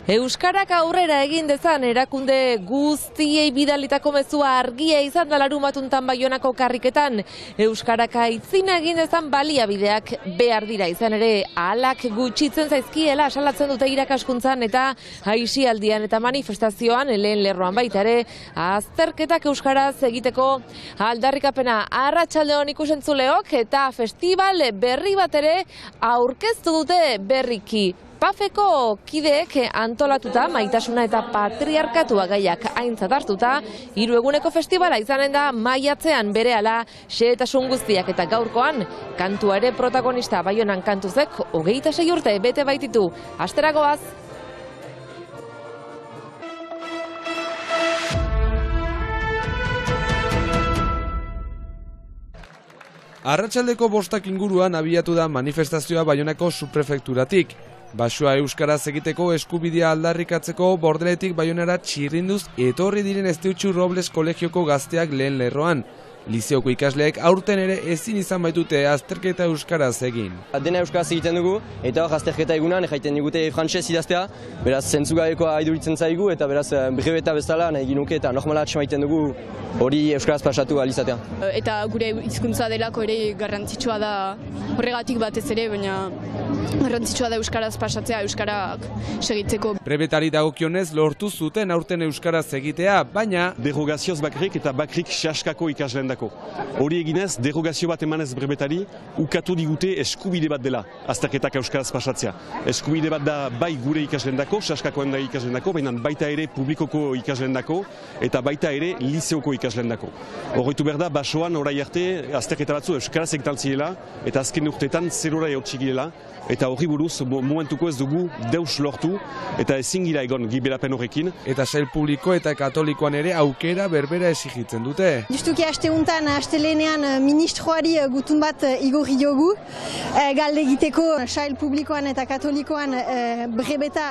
Euskarak aurrera egin dezan erakunde guztiei bidalitako mezua argia izan da larumatuntan Baionako karriketan. Euskarak aitzina egin dezan baliabideak behar dira, izan ere ahalak gutxitzen zaizkiela asalatzen dute irakaskuntzan eta aisialdian eta manifestazioan lehen lerroan baita ere azterketak euskaraz egiteko aldarrikapena. Arratsaldeon ikusentzuleok eta festival berri bat ere aurkeztu dute berriki. PAFeko kideek antolatuta Maitasuna eta Patriarkatua gaiak aintzat hartuta, 3 eguneko festivala izanen da maiatzean berehala xehetasun guztiak eta gaurkoan kantua ere protagonista. Baionan kantuzek 26 urte bete baititu. Asteragoaz! Arratsaldeko 5 inguruan abiatu da manifestazioa Baionako subprefekturatik. Basoa euskaraz egiteko eskubidea aldarrikatzeko Bordeletik Baionara txirrinduz etorri diren Esteutxu Robles kolegioko gazteak lehen lerroan. Lizeoko ikasleek aurten ere ezin izan baitute azterketa euskaraz egin. Dena euskaraz egiten dugu eta hor azterketa egunan jaiten digute frantsez idaztea, beraz zentzugabekoa iduritzen zaigu eta beraz brebeta bezala nahi ginuke eta normala atxemaiten dugu hori euskaraz pasatu alizatea. Eta gure hizkuntza delako ere garrantzitsua da horregatik batez ere, baina garrantzitsua da euskaraz pasatzea, euskarak segitzeko. Brebetari dagokionez lortu zuten aurten euskaraz egitea, baina derogazioz bakrik eta bakrik xaskako ikasleen hori eginez, derogazio bat emanez brebetari, ukatu digute eskubide bat dela azterketak euskaraz pasatzea. Eskubide bat da bai gure ikaslendako, saskakoen da ikaslendako, baina baita ere publikoko ikaslendako eta baita ere lizeoko ikaslendako. Horretu behar da, basoan orai arte azterketa batzu euskaraz egitaltziela eta azken urteetan zerora eotxigirela eta horri buruz momentuko ez dugu deus lortu eta ezin gira egon gibelapen horrekin. Eta sail publiko eta katolikoan ere aukera berbera exigitzen dute. Justuki asteuntan, astelenean ministroari gutun bat igorri jogu, galde egiteko sail publikoan eta katolikoan brebeta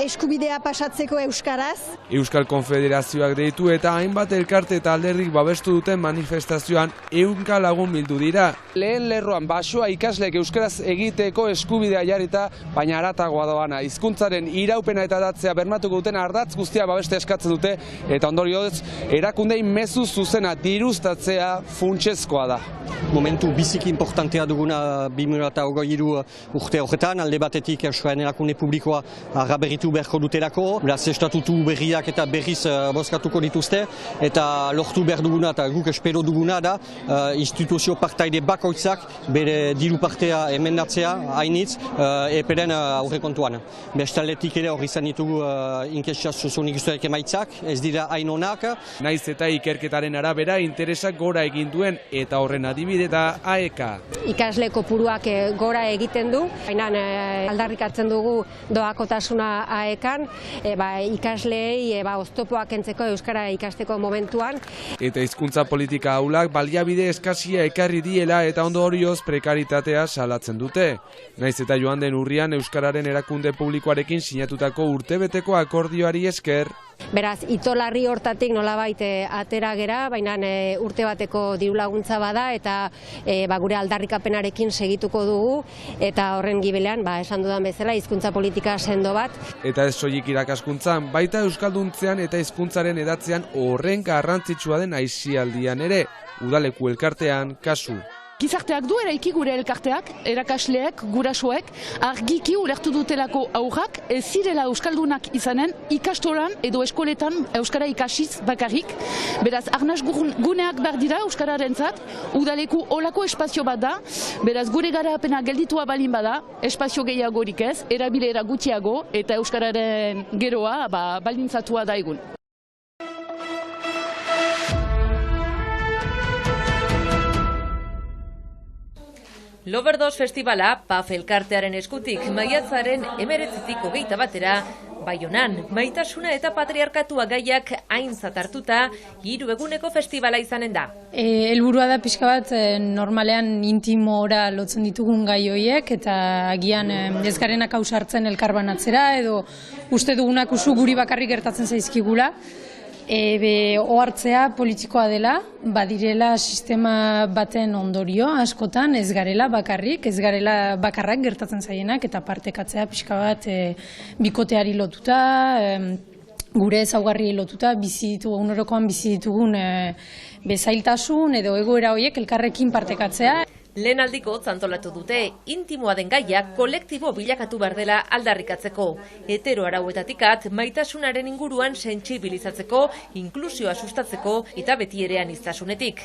eskubidea pasatzeko euskaraz. Euskal Konfederazioak deitu eta hainbat elkarte eta alderdik babestu duten manifestazioan 100 lagun bildu dira. Lehen lerroan basoa ikasleek euskaraz egiteko eskubidea jarrita, baina haratagoa doana. Hizkuntzaren iraupena eta datzea bermatuko duten ardatz guztia babeste eskatzen dute eta ondorioz erakundei mezu zuzena diruztatzea funtsezkoa da. Momentu biziki importantea duguna 2023 urte horretan, alde batetik Euskararen erakunde publikoa arraberritu beharko dutelako, beraz estatutu berriak eta berriz bozkatuko dituzte, eta lortu behar duguna eta guk espero duguna da instituzio partaide bakoitzak bere diru partea emendatzea hainitz eperen aurrekontuan. Bestaldetik ere hori izan ditugu inkesta sozionik guztiak emaitzak, ez dira hain onak. Naiz eta ikerketaren arabera interesak gora egin duen eta horren adibide da AEK. Ikasle kopuruak gora egiten du, baina aldarrikatzen dugu doakotasuna AEKan, ikasleei oztopoak kentzeko euskara ikasteko momentuan. Eta hizkuntza politika ahulak baliabide eskasia ekarri diela eta ondorioz prekaritatea salatzen dute. Naiz eta joan den urrian euskararen erakunde publikoarekin sinatutako urtebeteko akordioari esker. Beraz, itolarri hortatik nolabait atera gera, baina urte bateko dirulaguntza bada eta gure aldarrikapenarekin segituko dugu eta horren gibelean, esan dudan bezala, hizkuntza politika sendo bat. Eta ez soilik irakaskuntzan, baita euskalduntzean eta hizkuntzaren edatzean horren garrantzitsua den aisialdian ere, udaleku elkartean kasu. Gizarteak du eraiki gure elkarteak, erakasleek, gurasoek, argiki ulertu dutelako aurrak ez zirela euskaldunak izanen ikastolan edo eskoletan euskara ikasiz bakarrik. Beraz, arnaz guneak behar dira euskararentzat, udaleku olako espazio bat da, beraz gure garapena gelditua balin bada, espazio gehiagorik ez, erabilera gutxiago eta euskararen geroa balintzatua da egun. Loverdos festivala PAF elkartearen eskutik maiatzaren 19-tik 21 Baionan, Maitasuna eta Patriarkatua gaiak aintzat hartuta 3 eguneko festivala izanen da. Helburua da pixka bat normalean intimora lotzen ditugun gai horiek eta agian ez garenak ausartzen elkarbanatzera edo uste dugunak usu guri bakarrik gertatzen zaizkigula. ohartzea politikoa dela, badirela sistema baten ondorio askotan ez garela bakarrak gertatzen zaienak eta partekatzea pixka bat bikoteari lotuta, gure ezaugarri lotuta unorokoan bizi ditugun bezailtasun edo egoera horiek elkarrekin partekatzea. Lehen aldiko antolatu dute, intimoa den gaia kolektibo bilakatu behar dela aldarrikatzeko. Hetero arauetatik maitasunaren inguruan sentsibilizatzeko, inklusioa sustatzeko eta beti ere aniztasunetik.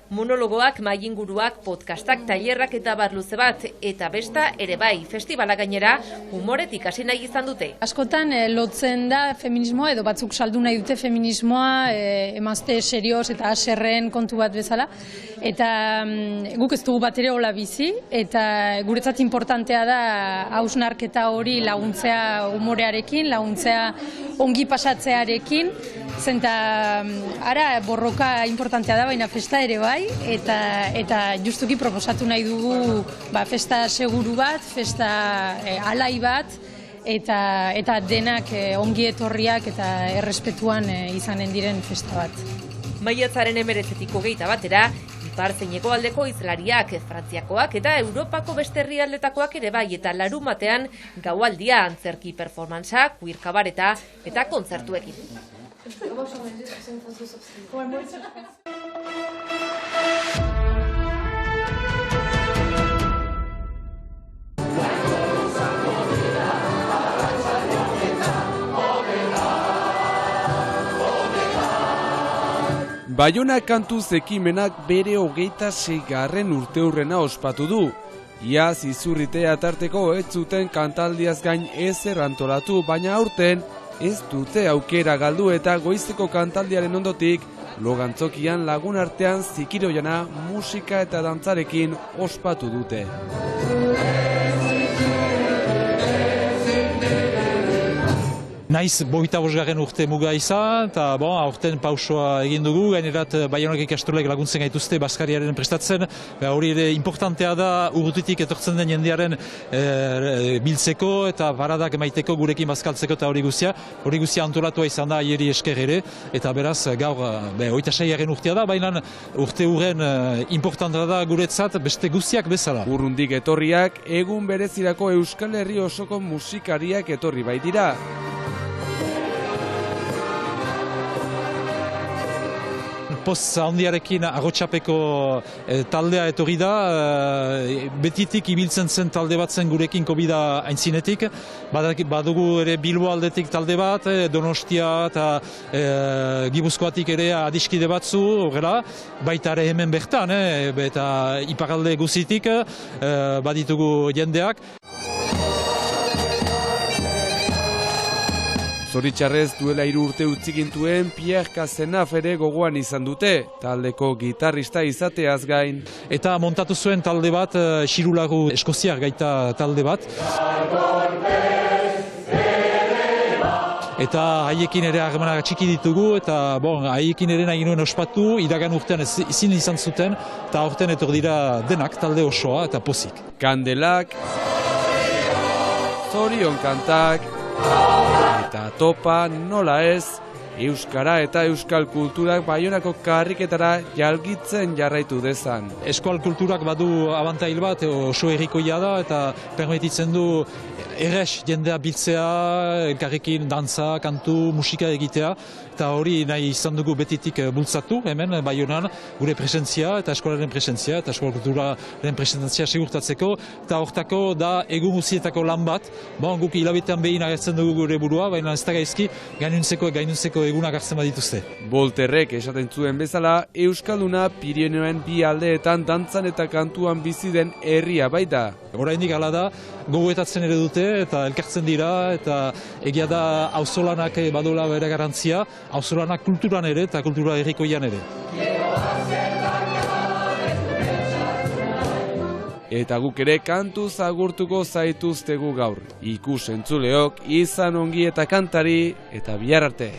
Monologoak, maiinguruak, podcastak, tailerrak eta bar luze bat, eta besta ere bai, festivala gainera, humoretik hasi nahi izan dute. Askotan lotzen da feminismoa, edo batzuk saldu nahi dute feminismoa, emazte serioz eta aserren kontu bat bezala, eta guk ez dugu bat ere hola bizi, eta guretzat importantea da hausnarketa hori laguntzea humorearekin, laguntzea ongi pasatzearekin, zenta ara borroka importantea da, baina festa ere bai, eta justuki proposatu nahi dugu festa seguru bat, festa alai bat, eta denak ongi etorriak eta errespetuan izanen diren festa bat. Maiatzaren 19-eko batera, ipar zein hegoaldeko hizlariak, Frantziakoak eta Europako beste herrialdetakoak ere bai, eta larunbatean gaualdia, antzerki performantza, queer kabareta eta kontzertuekin. Baiona kantuz ekimenak bere 26. urteurrena ospatu du. Iaz izurritea tarteko ez zuten kantaldiaz gain ezer antolatu, baina aurten ez dute aukera galdu eta goizeko kantaldiaren ondotik Logantzokian lagun artean zikiroiana musika eta dantzarekin ospatu dute. Naiz 25. urte muga izan, eta aurten pausoa egin dugu, gainerat Baionak ikastolek laguntzen gaituzte Baskariaren prestatzen. Hori ere importantea da urrutitik etortzen den jendearen biltzeko eta paradak emaiteko gurekin bazkaltzeko eta hori guzia antolatua izan da aieri esker ere, eta beraz gaur 26. urtea da, baina urte hurren importantea da guretzat beste guztiak bezala. Urrundik etorriak egun berezirako Euskal Herri osoko musikariak etorri baitira. Poz handiarekin agotxapeko taldea etorri da, betitik ibiltzen zen talde bat zen gurekin kobida aintzinetik, badugu ere Bilbo aldetik talde bat, Donostia eta Gipuzkoatik ere adiskide batzu, horrela, baita ere hemen bertan, eta iparalde guzitik baditugu jendeak. Zoritxarrez duela 3 urte utzigintuen Pierre Cazenaf ere gogoan izan dute, taldeko gitarrista izateaz gain. Eta montatu zuen talde bat, xirulagu eskoziar gaita talde bat. Eta haiekin ere harremanak txiki ditugu, eta haiekin ere nahi nuen ospatu, iragan urtean ezin izan zuten, eta aurten etor dira denak talde osoa eta pozik. Kandelak, zorion kantak, eta topa nola ez, euskara eta euskal kulturak Baionako karriketara jalgitzen jarraitu dezan. Euskal kulturak badu abantail bat, oso herrikoia da eta permititzen du erres jendea biltzea, elkarrekin dantza, kantu, musika egitea, eta hori nahi izan dugu betitik bultzatu hemen Baionan gure presentzia eta eskolaren presentzia eta eskol kulturaren presentzia segurtatzeko, eta hortako da egun guzietako lan bat, guk hilabetean behin agertzen dugu gure burua, baina ez da gaizki gainuntzeko egunak hartzen badituzte. Volterrek esaten zuen bezala, Euskalduna Pirinioen bi aldeetan dantzan eta kantuan bizi den herria baita. Oraindik hala da, gogoetatzen ere dute eta elkartzen dira, eta egia da auzolanak badola bere garantzia, auzolanak kulturan ere eta kultura herrikoian ere. Eta guk ere kantuz agurtuko zaituztegu gaur. Ikus entzuleok izan ongi eta kantari, eta bihar arte.